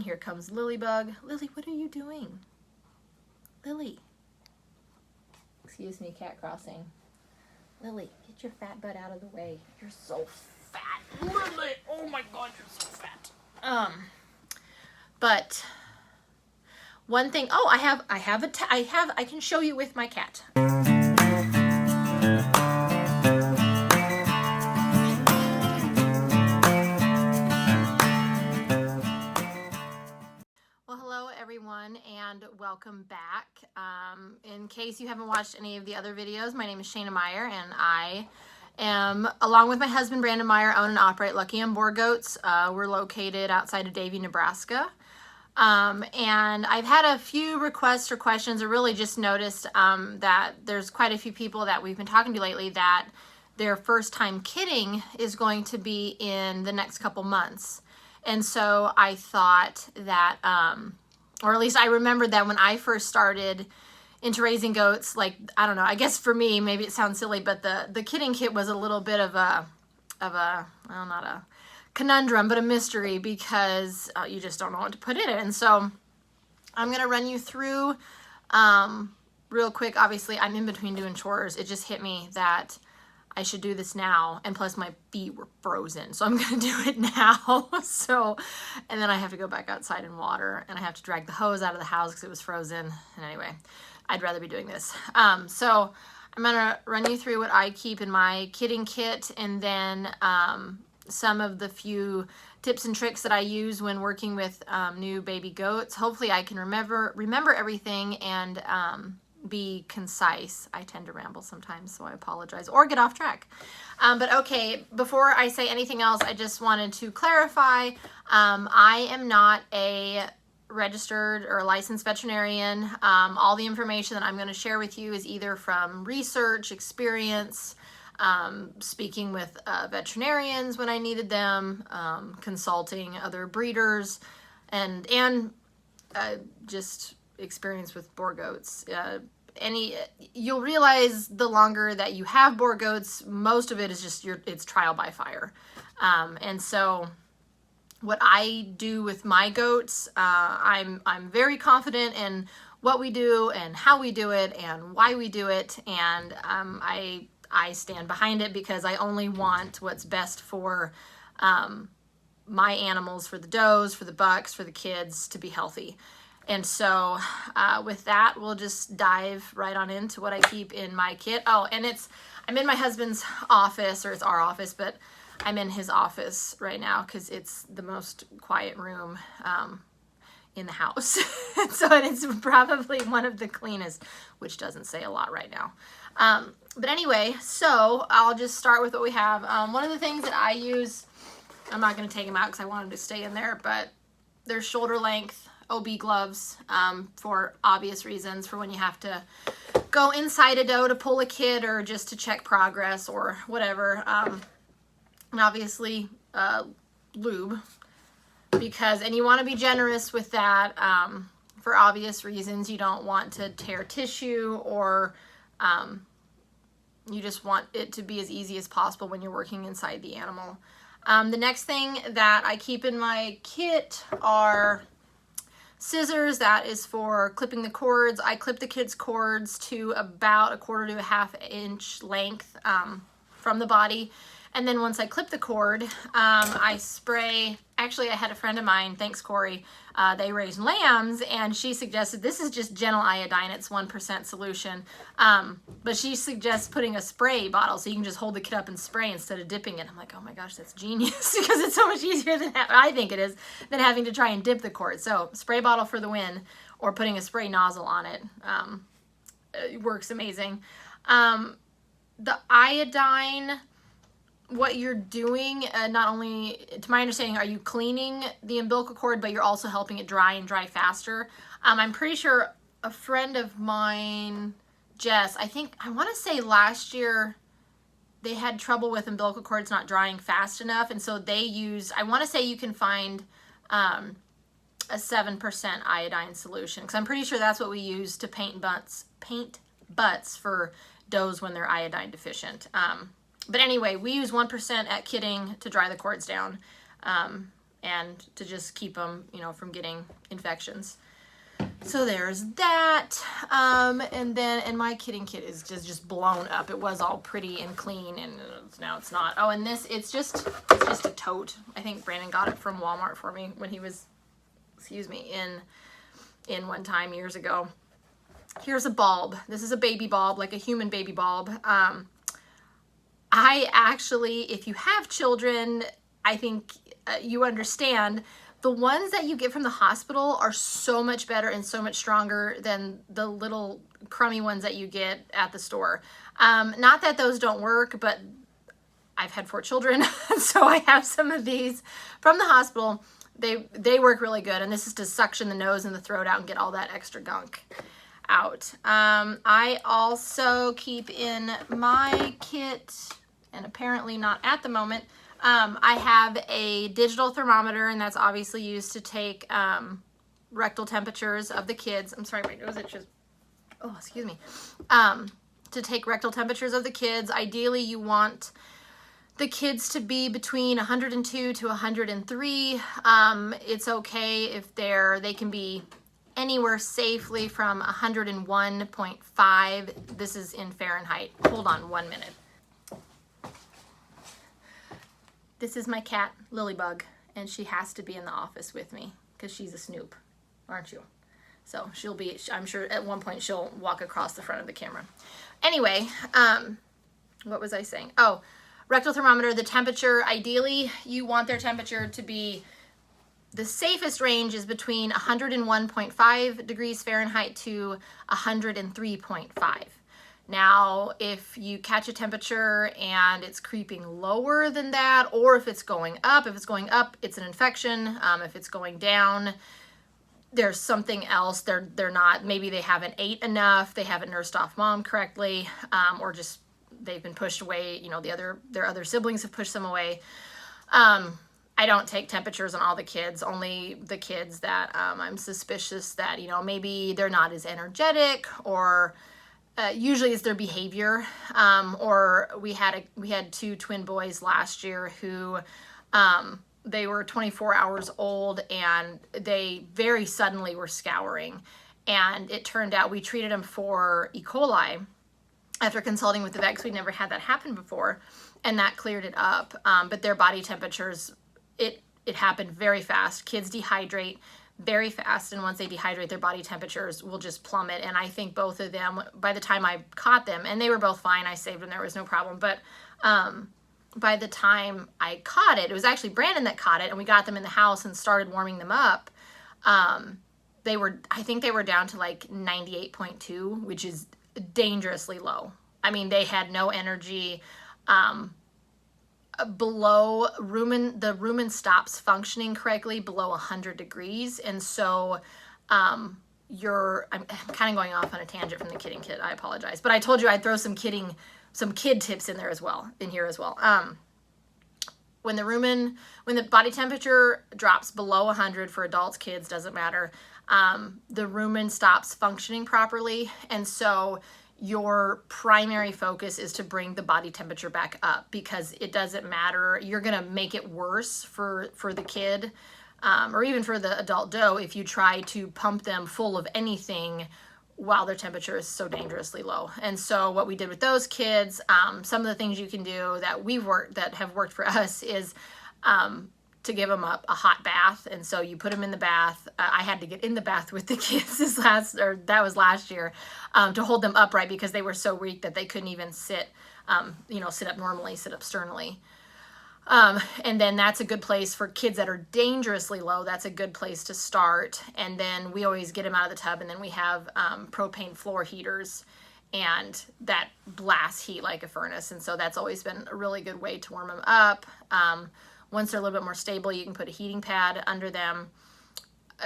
here comes Lilybug. Lily, what are you doing? Lily. Excuse me, cat crossing. Lily, get your fat butt out of the way. You're so fat. Lily, oh my God, you're so fat. But one thing, oh, I can show you with my cat. Well, hello everyone and welcome back. In case you haven't watched any of the other videos, my name is Shayna Meyer and I am, along with my husband Brandon Meyer, own and operate Lucky and Boer Goats. We're located outside of Davie, Nebraska. And I've had a few requests or questions, or really just noticed that there's quite a few people that we've been talking to lately that their first time kidding is going to be in the next couple months. And so I thought that, or at least I remembered that when I first started into raising goats, like, I don't know, I guess for me, maybe it sounds silly, but the kidding kit was a little bit of a, well, not a conundrum, but a mystery, because you just don't know what to put in it. And so I'm going to run you through real quick. Obviously, I'm in between doing chores. It just hit me that I should do this now, and plus my feet were frozen, so I'm gonna do it now. And then I have to go back outside and water, and I have to drag the hose out of the house because it was frozen. And anyway, I'd rather be doing this. So I'm gonna run you through what I keep in my kidding kit, and then some of the few tips and tricks that I use when working with new baby goats. Hopefully I can remember everything and be concise. I tend to ramble sometimes, so I apologize, or get off track. But okay, before I say anything else, I just wanted to clarify, I am not a registered or licensed veterinarian. All the information that I'm going to share with you is either from research, experience, speaking with veterinarians when I needed them, consulting other breeders, and just experience with Boer goats. You'll realize the longer that you have Boer goats, most of it is just it's trial by fire. And so what I do with my goats, I'm very confident in what we do and how we do it and why we do it, and I stand behind it because I only want what's best for my animals, for the does, for the bucks, for the kids to be healthy. And so with that, we'll just dive right on into what I keep in my kit. Oh, and I'm in my husband's office, or it's our office, but I'm in his office right now because it's the most quiet room in the house. So it's probably one of the cleanest, which doesn't say a lot right now. But anyway, so I'll just start with what we have. One of the things that I use, I'm not going to take them out because I wanted to stay in there, but they're shoulder length OB gloves, for obvious reasons, for when you have to go inside a doe to pull a kid or just to check progress or whatever. And obviously lube, and you want to be generous with that for obvious reasons. You don't want to tear tissue, or you just want it to be as easy as possible when you're working inside the animal. The next thing that I keep in my kit are scissors. That is for clipping the cords. I clip the kids' cords to about 1/4 to 1/2 inch length from the body. And then once I clip the cord, I spray. Actually, I had a friend of mine, thanks Corey, they raised lambs, and she suggested, this is just gentle iodine, it's 1% solution, but she suggests putting a spray bottle so you can just hold the kid up and spray instead of dipping it. I'm like, oh my gosh, that's genius, because it's so much easier than, I think it is, than having to try and dip the cord. So spray bottle for the win, or putting a spray nozzle on it. It works amazing. The iodine, what you're doing, not only, to my understanding, are you cleaning the umbilical cord, but you're also helping it dry and dry faster. I'm pretty sure a friend of mine, Jess, I want to say last year they had trouble with umbilical cords not drying fast enough, and so they use, I want to say you can find a 7% iodine solution, because I'm pretty sure that's what we use to paint butts for does when they're iodine deficient. But anyway, we use 1% at kidding to dry the cords down. and to just keep them, you know, from getting infections. So there's that. And my kidding kit is just blown up. It was all pretty and clean, and now it's not. Oh, and this, it's just a tote. I think Brandon got it from Walmart for me when he was, excuse me, in one time years ago. Here's a bulb. This is a baby bulb, like a human baby bulb. I actually, if you have children, I think you understand the ones that you get from the hospital are so much better and so much stronger than the little crummy ones that you get at the store. Not that those don't work, but I've had 4 children, so I have some of these from the hospital. They work really good, and this is to suction the nose and the throat out and get all that extra gunk out. I also keep in my kit, and apparently not at the moment, I have a digital thermometer, and that's obviously used to take rectal temperatures of the kids. I'm sorry, my nose itches. Oh, excuse me. To take rectal temperatures of the kids. Ideally, you want the kids to be between 102 to 103. It's okay if they can be anywhere safely from 101.5. This is in Fahrenheit. Hold on 1 minute. This is my cat, Lilybug, and she has to be in the office with me because she's a snoop, aren't you? So she'll be, I'm sure at one point she'll walk across the front of the camera. Anyway, what was I saying? Oh, rectal thermometer, the temperature, ideally you want their temperature to be, the safest range is between 101.5 degrees Fahrenheit to 103.5. Now, if you catch a temperature and it's creeping lower than that, or if it's going up, it's an infection. If it's going down, there's something else. They're not, maybe they haven't ate enough, they haven't nursed off mom correctly, or just they've been pushed away, you know, their other siblings have pushed them away. I don't take temperatures on all the kids, only the kids that I'm suspicious that, you know, maybe they're not as energetic, or usually it's their behavior. Or we had 2 twin boys last year who they were 24 hours old, and they very suddenly were scouring, and it turned out we treated them for E. coli. After consulting with the vet, 'cause we'd never had that happen before, and that cleared it up. But their body temperatures, it happened very fast. Kids dehydrate very fast, and once they dehydrate, their body temperatures will just plummet. And I think both of them, by the time I caught them, and they were both fine, I saved them, there was no problem, but by the time I caught it, it was actually Brandon that caught it, and we got them in the house and started warming them up. I think they were down to like 98.2, which is dangerously low. I mean, they had no energy. Below the rumen stops functioning correctly below 100 degrees. And so I'm kind of going off on a tangent from the kidding kit. I apologize. But I told you I'd throw some kid tips in here as well. When the body temperature drops below 100 for adults, kids, doesn't matter, the rumen stops functioning properly. And so your primary focus is to bring the body temperature back up, because it doesn't matter. You're going to make it worse for the kid, or even for the adult doe, if you try to pump them full of anything while their temperature is so dangerously low. And so what we did with those kids, some of the things you can do that have worked for us is to give them a hot bath. And so you put them in the bath. I had to get in the bath with the kids that was last year, to hold them upright, because they were so weak that they couldn't even sit up normally, sit up sternly. And then that's a good place for kids that are dangerously low. That's a good place to start. And then we always get them out of the tub, and then we have propane floor heaters, and that blasts heat like a furnace. And so that's always been a really good way to warm them up. Once they're a little bit more stable, you can put a heating pad under them.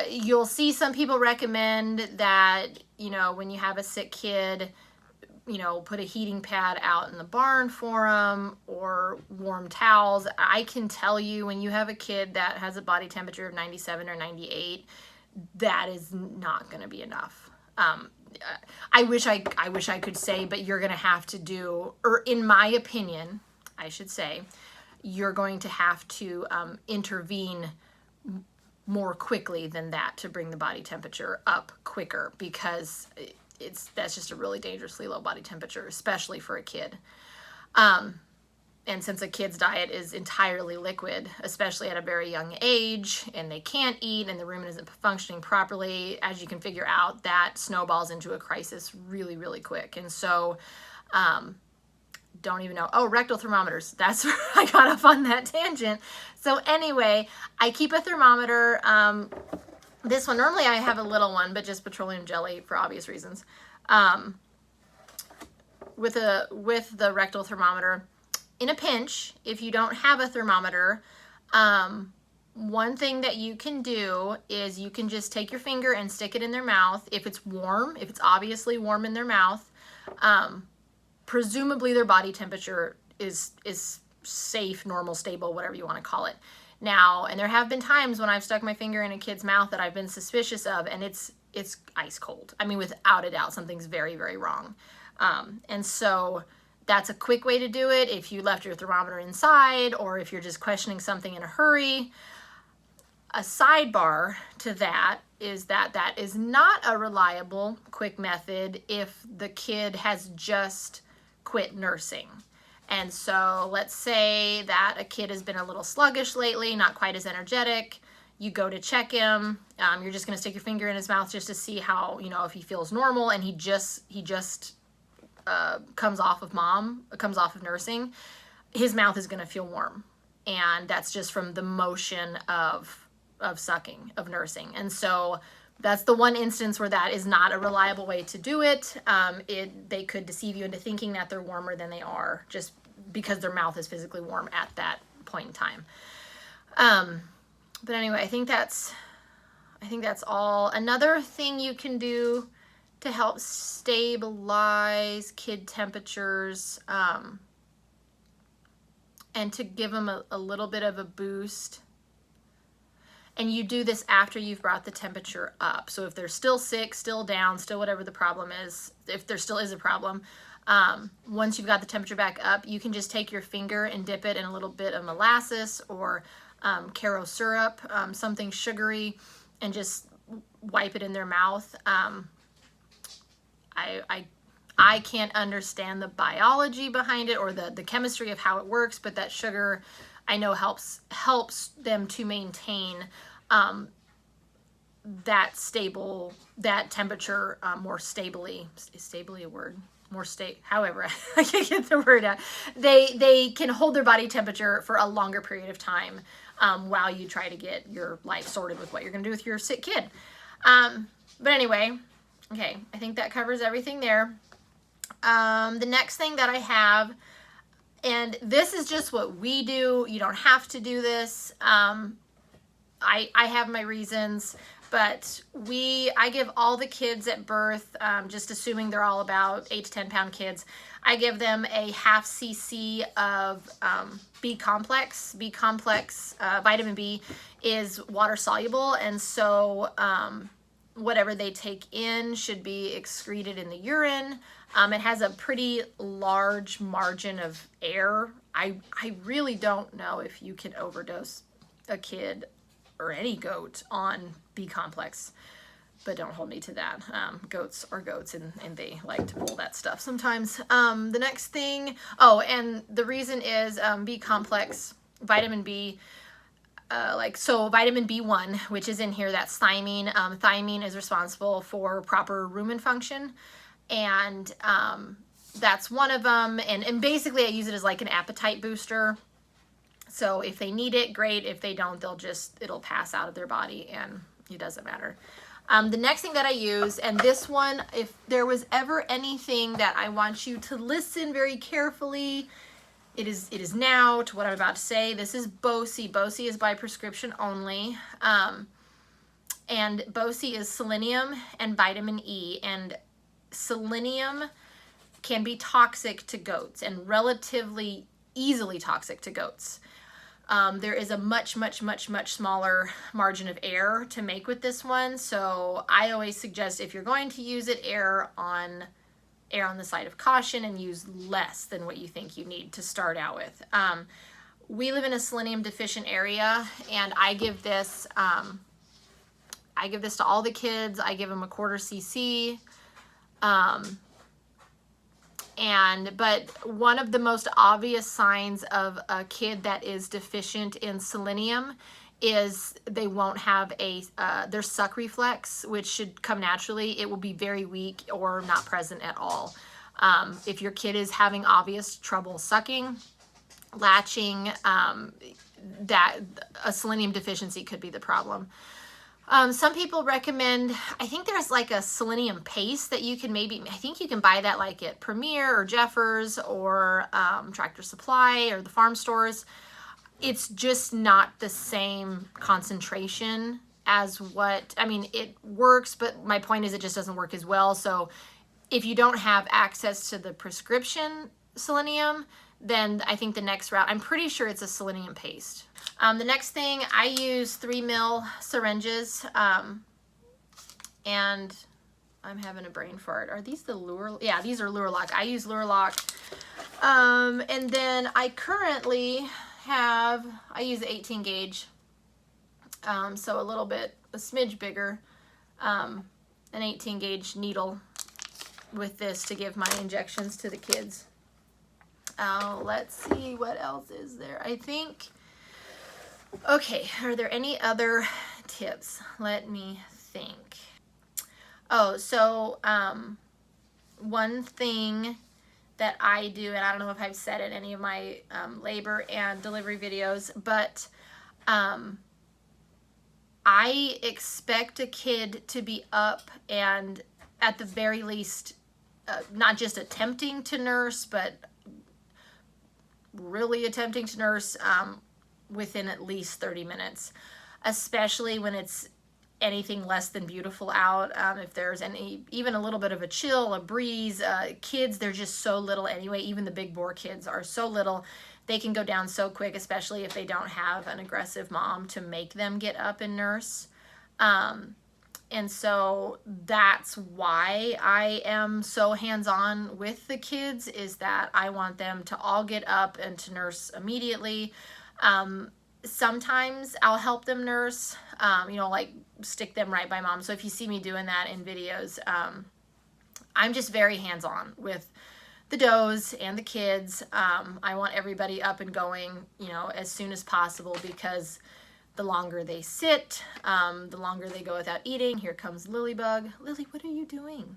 You'll see some people recommend that, when you have a sick kid, put a heating pad out in the barn for them, or warm towels. I can tell you, when you have a kid that has a body temperature of 97 or 98, that is not going to be enough. I wish I could say, but you're going to have to do, or in my opinion, I should say, you're going to have to intervene more quickly than that to bring the body temperature up quicker, because that's just a really dangerously low body temperature, especially for a kid. And since a kid's diet is entirely liquid, especially at a very young age, and they can't eat and the rumen isn't functioning properly, as you can figure out, that snowballs into a crisis really, really quick. And so, don't even know. Oh, rectal thermometers. That's where I got off on that tangent. So anyway, I keep a thermometer. This one, normally I have a little one, but just petroleum jelly for obvious reasons. With the rectal thermometer. In a pinch, if you don't have a thermometer, one thing that you can do is you can just take your finger and stick it in their mouth. If it's warm, if it's obviously warm in their mouth, presumably their body temperature is safe, normal, stable, whatever you want to call it. Now, and there have been times when I've stuck my finger in a kid's mouth that I've been suspicious of, and it's ice cold. I mean, without a doubt, something's very, very wrong. And so that's a quick way to do it if you left your thermometer inside, or if you're just questioning something in a hurry. A sidebar to that is that is not a reliable, quick method if the kid has just quit nursing. And so let's say that a kid has been a little sluggish lately, not quite as energetic. You go to check him. You're just going to stick your finger in his mouth just to see how, if he feels normal, and he just comes off of nursing. His mouth is going to feel warm, and that's just from the motion of sucking, of nursing. And so that's the one instance where that is not a reliable way to do it. They could deceive you into thinking that they're warmer than they are, just because their mouth is physically warm at that point in time. But anyway, I think that's all. Another thing you can do to help stabilize kid temperatures, and to give them a little bit of a boost. And you do this after you've brought the temperature up. So if they're still sick, still down, still whatever the problem is, if there still is a problem, once you've got the temperature back up, you can just take your finger and dip it in a little bit of molasses or Caro syrup, something sugary, and just wipe it in their mouth. I can't understand the biology behind it or the chemistry of how it works, but that sugar, I know, helps them to maintain that temperature more stably. Is stably a word? However, I can't get the word out. They can hold their body temperature for a longer period of time while you try to get your life sorted with what you're going to do with your sick kid. But anyway, okay, I think that covers everything there. The next thing that I have, and this is just what we do. You don't have to do this. I have my reasons, but I give all the kids at birth, just assuming they're all about 8 to 10 pound kids, I give them a half cc of B complex. B complex, vitamin B, is water soluble, and so whatever they take in should be excreted in the urine. It has a pretty large margin of error. I really don't know if you can overdose a kid or any goat on B complex, but don't hold me to that. Goats are goats, and they like to pull that stuff sometimes. The next thing, and the reason is B complex, vitamin B, so vitamin B1, which is in here, that's thiamine. Thiamine is responsible for proper rumen function, and that's one of them. And basically I use it as like an appetite booster. So if they need it, great. If they don't, it'll pass out of their body, and it doesn't matter. The next thing that I use, and this one, if there was ever anything that I want you to listen very carefully, it is now to what I'm about to say. This is Bosi. Bosi is by prescription only. And Bosi is selenium and vitamin E. And selenium can be toxic to goats, and relatively easily toxic to goats. There is a much smaller margin of error to make with this one. So I always suggest, if you're going to use it, err on the side of caution and use less than what you think you need to start out with. We live in a selenium deficient area, and I give this I give this to all the kids. I give them a 1/4 cc. But one of the most obvious signs of a kid that is deficient in selenium is they won't have their suck reflex, which should come naturally. It will be very weak or not present at all. If your kid is having obvious trouble sucking, latching, that a selenium deficiency could be the problem. Some people recommend, I think there's like a selenium paste that you can I think you can buy that like at Premier or Jeffers or Tractor Supply or the farm stores. It's just not the same concentration as it works, but my point is it just doesn't work as well. So if you don't have access to the prescription selenium, then I think the next route, I'm pretty sure it's a selenium paste. The next thing, I use 3 Mil Syringes, and I'm having a brain fart. Are these the Lure? Yeah, these are Lure Lock. I use Lure Lock. And then I currently I use 18 gauge, so a smidge bigger, an 18 gauge needle with this to give my injections to the kids. Let's see, what else is there? I think, okay, are there any other tips? Let me think. Oh, so one thing that I do, and I don't know if I've said it in any of my labor and delivery videos, but I expect a kid to be up and at the very least, not just attempting to nurse, but really attempting to nurse within at least 30 minutes, especially when it's anything less than beautiful out. If there's even a little bit of a chill, a breeze, kids, they're just so little anyway. Even the big Boer kids are so little. They can go down so quick, especially if they don't have an aggressive mom to make them get up and nurse. And so that's why I am so hands-on with the kids, is that I want them to all get up and to nurse immediately. Sometimes I'll help them nurse, like stick them right by mom. So if you see me doing that in videos, I'm just very hands-on with the does and the kids. I want everybody up and going, as soon as possible, because the longer they sit, the longer they go without eating. Here comes Lilybug. Lily, what are you doing?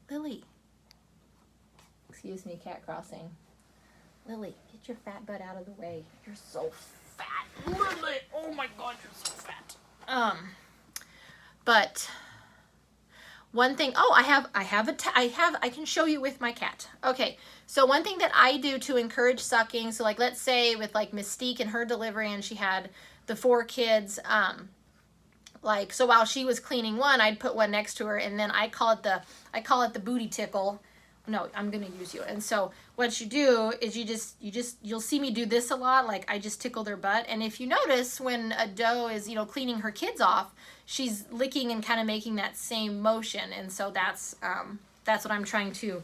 Lily. Excuse me, cat crossing. Lily, get your fat butt out of the way. You're so fat. Lily, oh my God, you're so fat. But one thing, I can show you with my cat. Okay, so one thing that I do to encourage sucking, so like let's say with like Mystique and her delivery, and she had the 4 kids, so while she was cleaning one, I'd put one next to her, and then I call it the Booty Tickle. No, I'm gonna use you. And so what you do is you'll see me do this a lot. Like I just tickle their butt, and if you notice when a doe is cleaning her kids off, she's licking and kind of making that same motion. And so that's what I'm trying to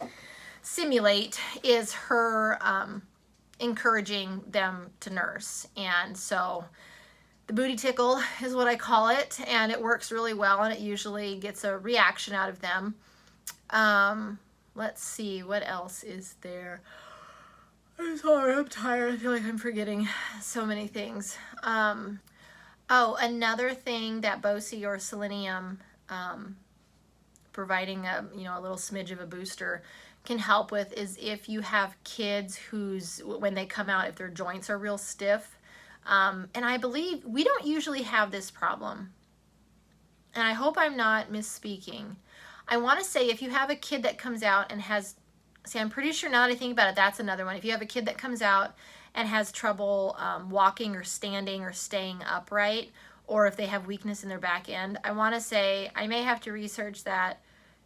simulate, is her encouraging them to nurse. And so the Booty Tickle is what I call it, and it works really well, and it usually gets a reaction out of them. Let's see, what else is there? I'm sorry, I'm tired. I feel like I'm forgetting so many things. Oh, another thing that Boosie or Selenium, providing a little smidge of a booster, can help with is if you have kids when they come out, if their joints are real stiff. And I believe we don't usually have this problem. And I hope I'm not misspeaking. I want to say if you have a kid that comes out and I'm pretty sure now that I think about it, that's another one. If you have a kid that comes out and has trouble walking or standing or staying upright, or if they have weakness in their back end, I want to say, I may have to research that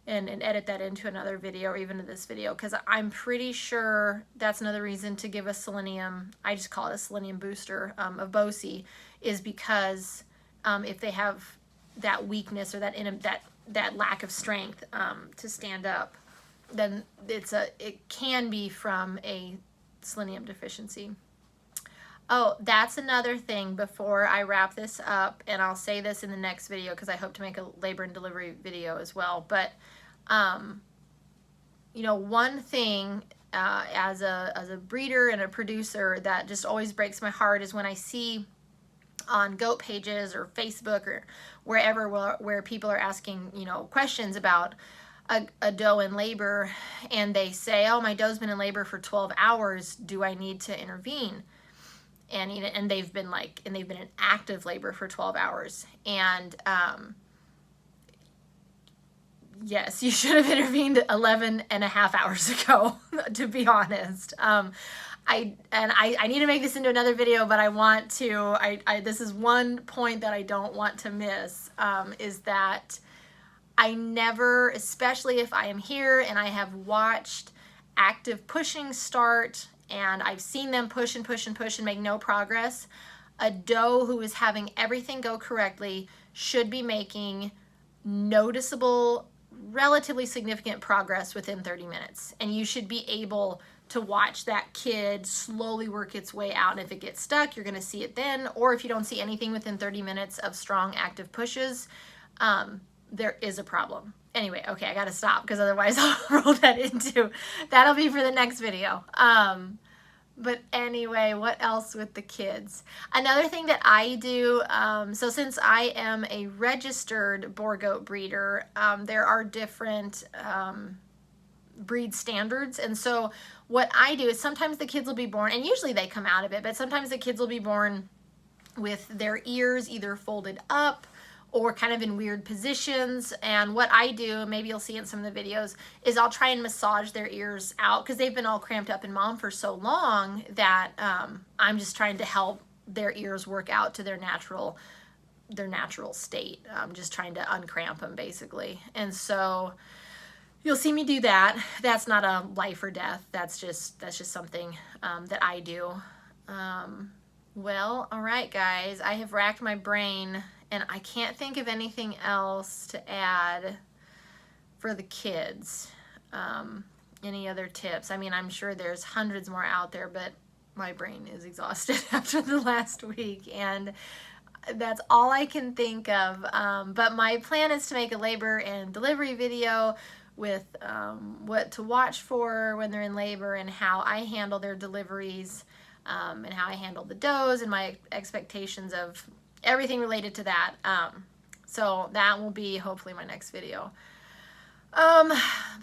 and edit that into another video or even to this video, because I'm pretty sure that's another reason to give a selenium, I just call it a selenium booster of Boosie, is because if they have that weakness or that lack of strength to stand up, then it can be from a selenium deficiency. Oh, that's another thing before I wrap this up, and I'll say this in the next video because I hope to make a labor and delivery video as well. But, you know, one thing as a breeder and a producer that just always breaks my heart is when I see on goat pages or Facebook or wherever where people are asking, you know, questions about a doe in labor, and they say, oh, my doe's been in labor for 12 hours. Do I need to intervene? And they've been in active labor for 12 hours. And yes, you should have intervened 11 and a half hours ago, to be honest. I need to make this into another video, but I want to, this is one point that I don't want to miss, is that I never, especially if I am here and I have watched active pushing start, and I've seen them push and push and push and make no progress, a doe who is having everything go correctly should be making noticeable, relatively significant progress within 30 minutes. And you should be able to watch that kid slowly work its way out. And if it gets stuck, you're gonna see it then. Or if you don't see anything within 30 minutes of strong active pushes, there is a problem. Anyway, okay, I gotta stop because otherwise I'll roll that into, that'll be for the next video. But anyway, what else with the kids? Another thing that I do, so since I am a registered Boer goat breeder, there are different breed standards. And so what I do is sometimes the kids will be born, and usually they come out of it, but sometimes the kids will be born with their ears either folded up or kind of in weird positions. And what I do, maybe you'll see in some of the videos, is I'll try and massage their ears out because they've been all cramped up in mom for so long that I'm just trying to help their ears work out to their natural state. I'm just trying to uncramp them basically. And so you'll see me do that. That's not a life or death. That's just something that I do. Well, all right, guys, I have racked my brain and I can't think of anything else to add for the kids. Any other tips? I mean, I'm sure there's hundreds more out there, but my brain is exhausted after the last week, and that's all I can think of. But my plan is to make a labor and delivery video with what to watch for when they're in labor and how I handle their deliveries, and how I handle the does and my expectations of everything related to that. So that will be hopefully my next video. But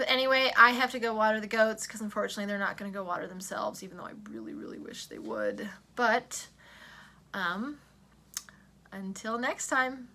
anyway, I have to go water the goats because unfortunately they're not going to go water themselves, even though I really, really wish they would. But until next time.